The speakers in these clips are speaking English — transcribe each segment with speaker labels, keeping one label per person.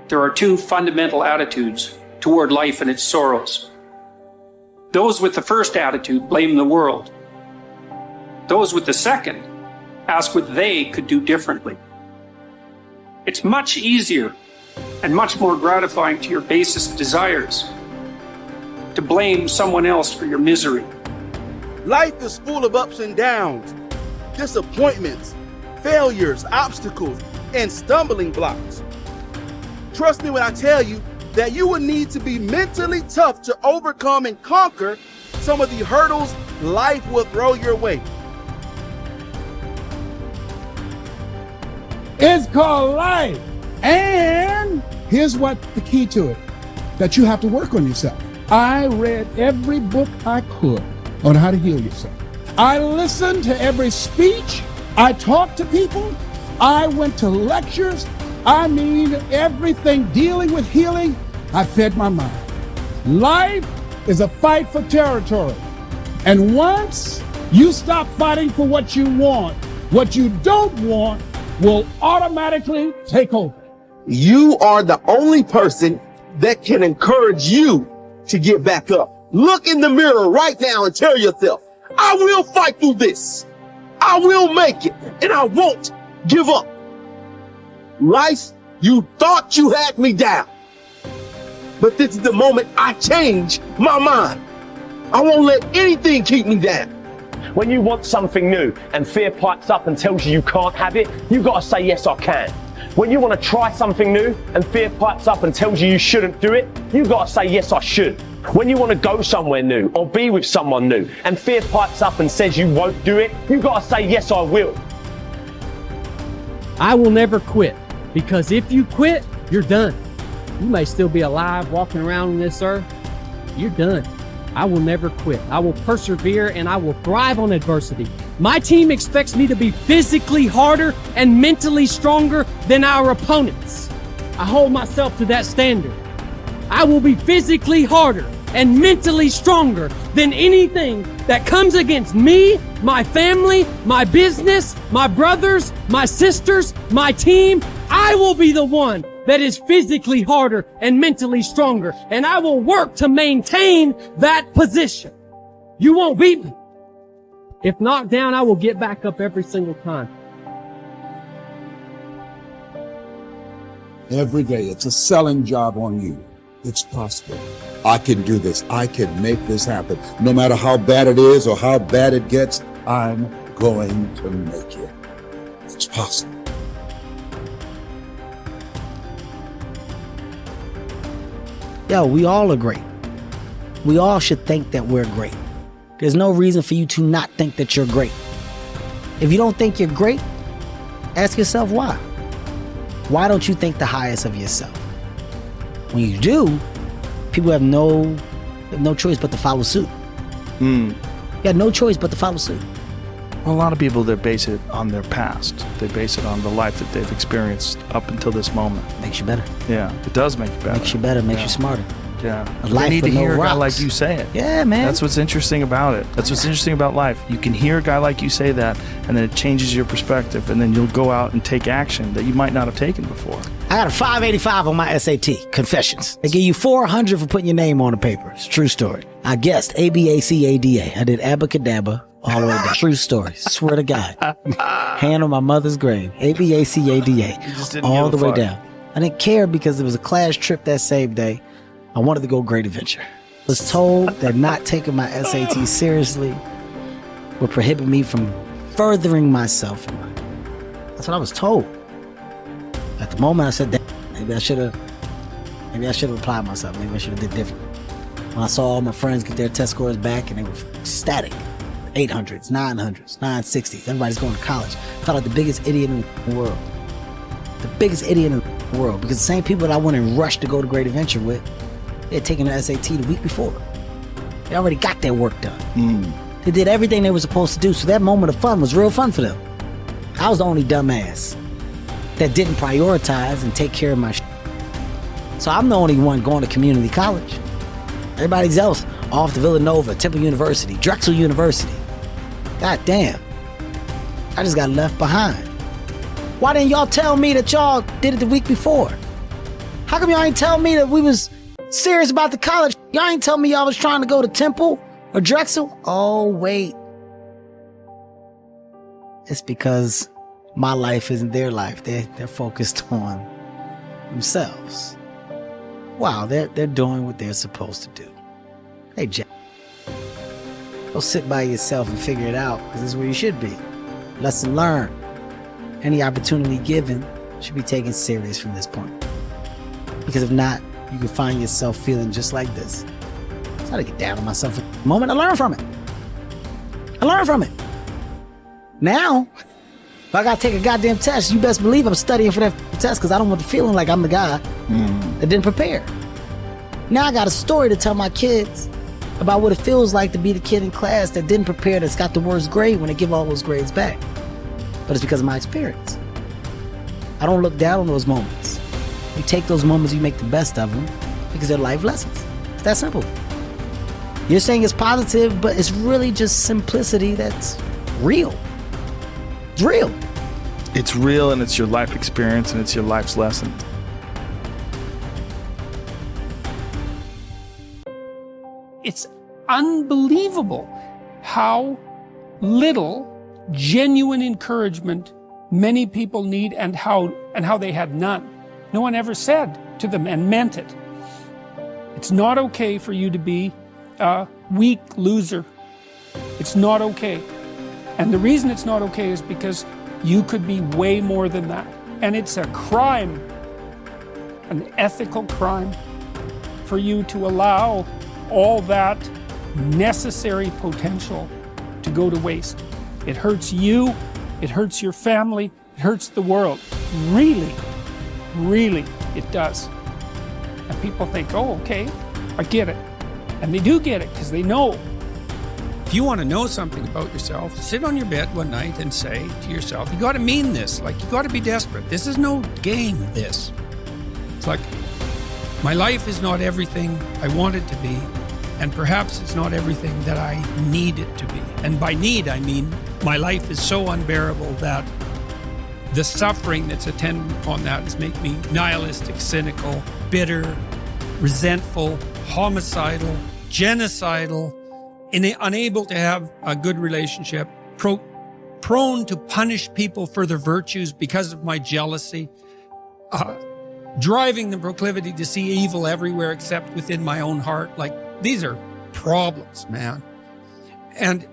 Speaker 1: there are two fundamental attitudes toward life and its sorrows. Those with the first attitude blame the world. Those with the second ask what they could do differently. It's much easier and much more gratifying to your basest desires to blame someone else for your misery.
Speaker 2: Life is full of ups and downs, disappointments, failures, obstacles, and stumbling blocks. Trust me when I tell you that you will need to be mentally tough to overcome and conquer some of the hurdles life will throw your way.
Speaker 3: It's called life. And here's what the key to it, that you have to work on yourself. I read every book I could on how to heal yourself. I listened to every speech. I talked to people. I went to lectures. I mean, everything dealing with healing, I fed my mind. Life is a fight for territory. And once you stop fighting for what you want, what you don't want will automatically take over.
Speaker 4: You are the only person that can encourage you to get back up. Look in the mirror right now and tell yourself, I will fight through this. I will make it, and I won't give up. Life, you thought you had me down. But this is the moment I change my mind. I won't let anything keep me down.
Speaker 5: When you want something new and fear pipes up and tells you can't have it, you gotta say, yes, I can. When you want to try something new and fear pipes up and tells you shouldn't do it, you gotta say, yes, I should. When you want to go somewhere new or be with someone new and fear pipes up and says you won't do it, you gotta say, yes, I will.
Speaker 6: I will never quit, because if you quit, you're done. You may still be alive walking around on this earth. You're done. I will never quit. I will persevere and I will thrive on adversity. My team expects me to be physically harder and mentally stronger than our opponents. I hold myself to that standard. I will be physically harder and mentally stronger than anything that comes against me, my family, my business, my brothers, my sisters, my team. I will be the one that is physically harder and mentally stronger, and I will work to maintain that position. You won't beat me. If knocked down, I will get back up every single time.
Speaker 3: Every day, it's a selling job on you. It's possible. I can do this. I can make this happen. No matter how bad it is or how bad it gets, I'm going to make it. It's possible.
Speaker 7: Yo, we all are great. We all should think that we're great. There's no reason for you to not think that you're great. If you don't think you're great, ask yourself why. Why don't you think the highest of yourself? When you do, people have no choice but to follow suit. You have no choice but to follow suit.
Speaker 8: Well, a lot of people, they base it on their past. They base it on the life that they've experienced up until this moment.
Speaker 7: Makes you better.
Speaker 8: Yeah, it does make you better.
Speaker 7: Makes you better, makes you smarter.
Speaker 8: Yeah.
Speaker 7: A life
Speaker 8: You need
Speaker 7: with
Speaker 8: to
Speaker 7: no
Speaker 8: hear a guy
Speaker 7: rocks.
Speaker 8: like you say it.
Speaker 7: Yeah, man.
Speaker 8: That's what's interesting about it. That's what's interesting about life. You can hear a guy like you say that, and then it changes your perspective, and then you'll go out and take action that you might not have taken before.
Speaker 7: I got a 585 on my SAT, Confessions. They give you 400 for putting your name on the paper. It's a true story. I guessed ABACADA. I did abacadabra all the way down. True story. Swear to God. Hand on my mother's grave. ABACADA. All the way down. I didn't care because it was a class trip that same day. I wanted to go Great Adventure. I was told that not taking my SAT seriously would prohibit me from furthering myself in life. That's what I was told. At the moment, I said, that maybe I should have applied myself. Maybe I should have did different. When I saw all my friends get their test scores back and they were ecstatic. 800s, 900s, 960s. Everybody's going to college. I felt like the biggest idiot in the world. The biggest idiot in the world. Because the same people that I went and rushed to go to Great Adventure with, they had taken the SAT the week before. They already got their work done. They did everything they were supposed to do. So that moment of fun was real fun for them. I was the only dumbass that didn't prioritize and take care of my shit. So I'm the only one going to community college. Everybody else off to Villanova, Temple University, Drexel University. God damn. I just got left behind. Why didn't y'all tell me that y'all did it the week before? How come y'all ain't tell me that we was serious about the college? Y'all ain't tell me y'all was trying to go to Temple or Drexel? Oh, wait. It's because my life isn't their life. They're focused on themselves. Wow, they're doing what they're supposed to do. Hey, Jack. Go sit by yourself and figure it out, because this is where you should be. Lesson learned. Any opportunity given should be taken serious from this point. Because if not, you can find yourself feeling just like this. I try to get down on myself at the moment. I learn from it. Now, if I gotta take a goddamn test, you best believe I'm studying for that test, because I don't want the feeling like I'm the guy that didn't prepare. Now I got a story to tell my kids about what it feels like to be the kid in class that didn't prepare, that's got the worst grade when they give all those grades back. But it's because of my experience. I don't look down on those moments. You take those moments, you make the best of them, because they're life lessons. It's that simple. You're saying it's positive, but it's really just simplicity that's real. It's real.
Speaker 8: It's real, and it's your life experience, and it's your life's lesson.
Speaker 1: It's unbelievable how little genuine encouragement many people need, and how they had none. No one ever said to them and meant it. It's not okay for you to be a weak loser. It's not okay. And the reason it's not okay is because you could be way more than that. And it's a crime, an ethical crime, for you to allow all that necessary potential to go to waste. It hurts you, it hurts your family, it hurts the world. Really, really, it does. And people think, oh, okay, I get it. And they do get it, because they know. If you want to know something about yourself, sit on your bed one night and say to yourself, you got to mean this. Like, you got to be desperate. This is no game, this. It's like, my life is not everything I want it to be, and perhaps it's not everything that I need it to be. And by need, I mean my life is so unbearable that the suffering that's attendant upon that has made me nihilistic, cynical, bitter, resentful, homicidal, genocidal, unable to have a good relationship, prone to punish people for their virtues because of my jealousy, driving the proclivity to see evil everywhere except within my own heart. Like, these are problems, man. And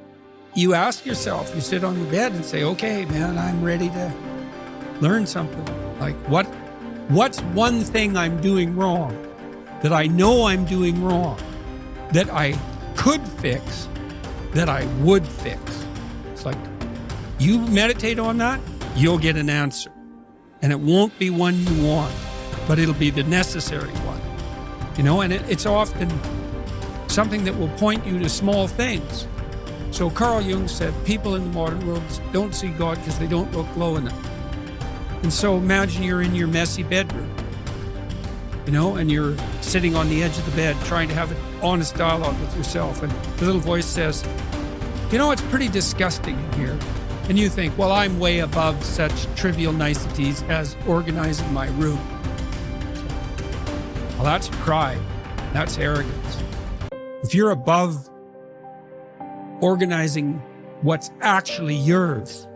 Speaker 1: you ask yourself, you sit on your bed and say, okay, man, I'm ready to learn something. Like, what's one thing I'm doing wrong that I know I'm doing wrong, that I could fix, that I would fix? It's like, you meditate on that, you'll get an answer. And it won't be one you want, but it'll be the necessary one. You know, and it's often something that will point you to small things. So Carl Jung said, people in the modern world don't see God because they don't look low enough. And so imagine you're in your messy bedroom, you know, and you're sitting on the edge of the bed trying to have an honest dialogue with yourself. And the little voice says, you know, it's pretty disgusting in here. And you think, well, I'm way above such trivial niceties as organizing my room. Well, that's pride. That's arrogance. If you're above organizing what's actually yours,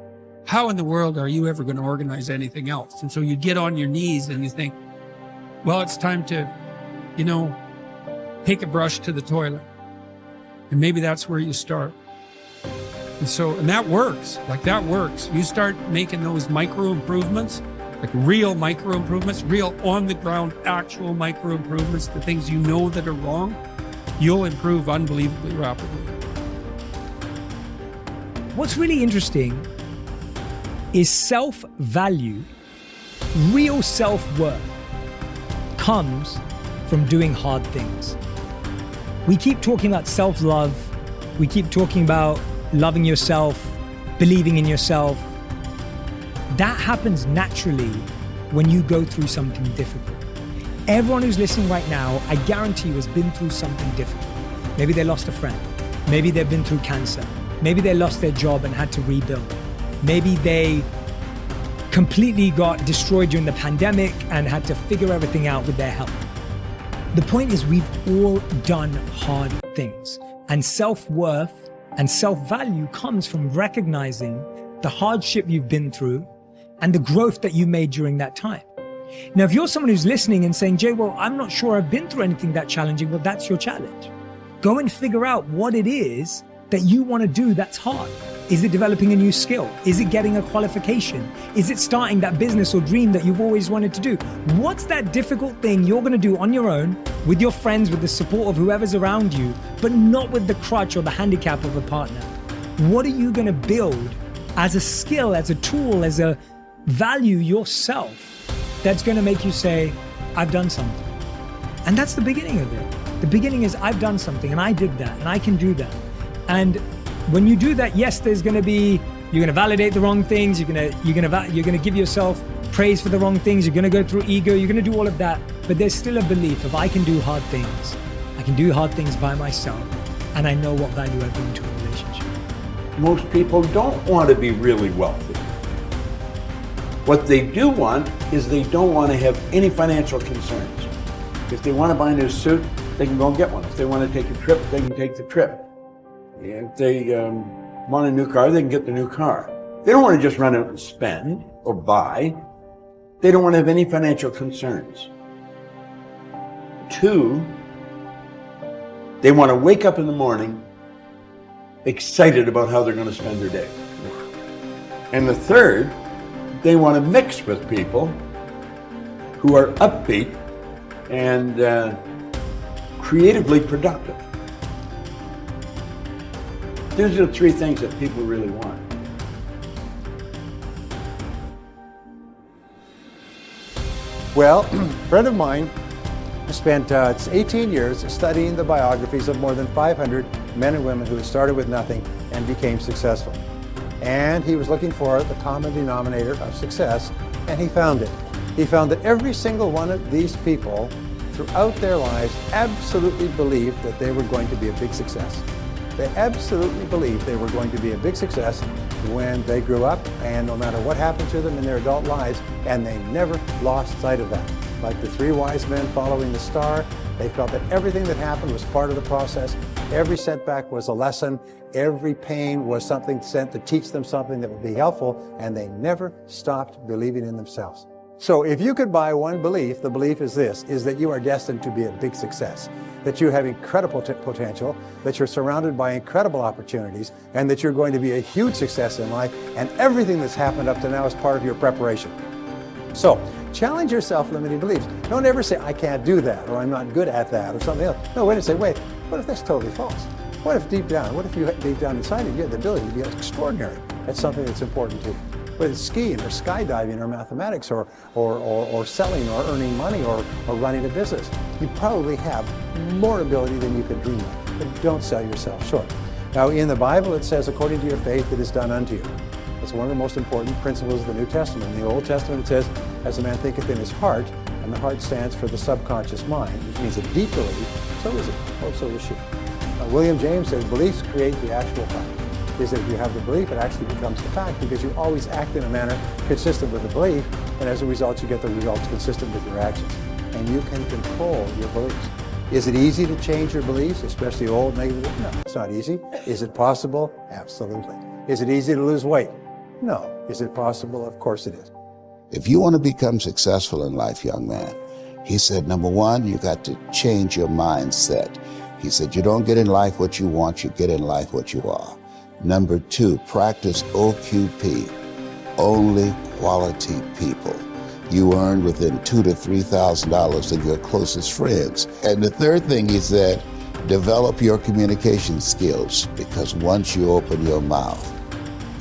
Speaker 1: how in the world are you ever going to organize anything else? And so you get on your knees and you think, well, it's time to, you know, take a brush to the toilet. And maybe that's where you start. And that works. Like, that works. You start making those micro improvements, like real micro improvements, real on the ground, actual micro improvements, the things you know that are wrong, you'll improve unbelievably rapidly.
Speaker 9: What's really interesting is self-value, real self-worth comes from doing hard things. We keep talking about self-love. We keep talking about loving yourself, believing in yourself. That happens naturally when you go through something difficult. Everyone who's listening right now, I guarantee you, has been through something difficult. Maybe they lost a friend. Maybe they've been through cancer. Maybe they lost their job and had to rebuild. Maybe they completely got destroyed during the pandemic and had to figure everything out with their health. The point is, we've all done hard things, and self-worth and self-value comes from recognizing the hardship you've been through and the growth that you made during that time. Now, if you're someone who's listening and saying, Jay, well, I'm not sure I've been through anything that challenging, well, that's your challenge. Go and figure out what it is that you want to do that's hard. Is it developing a new skill? Is it getting a qualification? Is it starting that business or dream that you've always wanted to do? What's that difficult thing you're going to do on your own, with your friends, with the support of whoever's around you, but not with the crutch or the handicap of a partner? What are you going to build as a skill, as a tool, as a value yourself that's going to make you say, I've done something? And that's the beginning of it. The beginning is, I've done something and I did that and I can do that. And when you do that, yes, you're going to validate the wrong things. You're going to give yourself praise for the wrong things. You're going to go through ego. You're going to do all of that. But there's still a belief of, I can do hard things. I can do hard things by myself. And I know what value I bring to a relationship.
Speaker 10: Most people don't want to be really wealthy. What they do want is they don't want to have any financial concerns. If they want to buy a new suit, they can go and get one. If they want to take a trip, they can take the trip. If they want a new car, they can get the new car. They don't want to just run out and spend or buy. They don't want to have any financial concerns. 2, they want to wake up in the morning excited about how they're going to spend their day. And the 3rd, they want to mix with people who are upbeat and creatively productive. These are the 3 things that people really want.
Speaker 11: Well, a friend of mine spent 18 years studying the biographies of more than 500 men and women who had started with nothing and became successful. And he was looking for the common denominator of success, and he found it. He found that every single one of these people throughout their lives absolutely believed that they were going to be a big success. They absolutely believed they were going to be a big success when they grew up, and no matter what happened to them in their adult lives, and they never lost sight of that. Like the 3 wise men following the star, they felt that everything that happened was part of the process. Every setback was a lesson. Every pain was something sent to teach them something that would be helpful, and they never stopped believing in themselves. So if you could buy one belief, the belief is this, is that you are destined to be a big success, that you have incredible potential, that you're surrounded by incredible opportunities, and that you're going to be a huge success in life, and everything that's happened up to now is part of your preparation. So challenge your self-limiting beliefs. Don't ever say, I can't do that, or I'm not good at that, or something else. No, wait and say, wait, what if that's totally false? What if deep down inside of you have the ability to be extraordinary at something that's important to you? Whether it's skiing or skydiving or mathematics or selling or earning money or running a business. You probably have more ability than you could dream of, but don't sell yourself short. Now in the Bible it says, according to your faith it is done unto you. It's one of the most important principles of the New Testament. In the Old Testament it says, as a man thinketh in his heart, and the heart stands for the subconscious mind, which means a deep belief, so is it, or so is she. William James says, beliefs create the actual fact. Is that if you have the belief, it actually becomes the fact, because you always act in a manner consistent with the belief, and as a result you get the results consistent with your actions. And you can control your beliefs. Is it easy to change your beliefs, especially old negative? No, it's not easy. Is it possible? Absolutely. Is it easy to lose weight? No. Is it possible? Of course it is.
Speaker 12: If you want to become successful in life, young man, he said, number 1, you got to change your mindset. He said, you don't get in life what you want, you get in life what you are. Number 2, practice OQP, only quality people. You earn within $2,000 to $3,000 of your closest friends. And the 3rd thing he said, develop your communication skills, because once you open your mouth,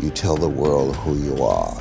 Speaker 12: you tell the world who you are.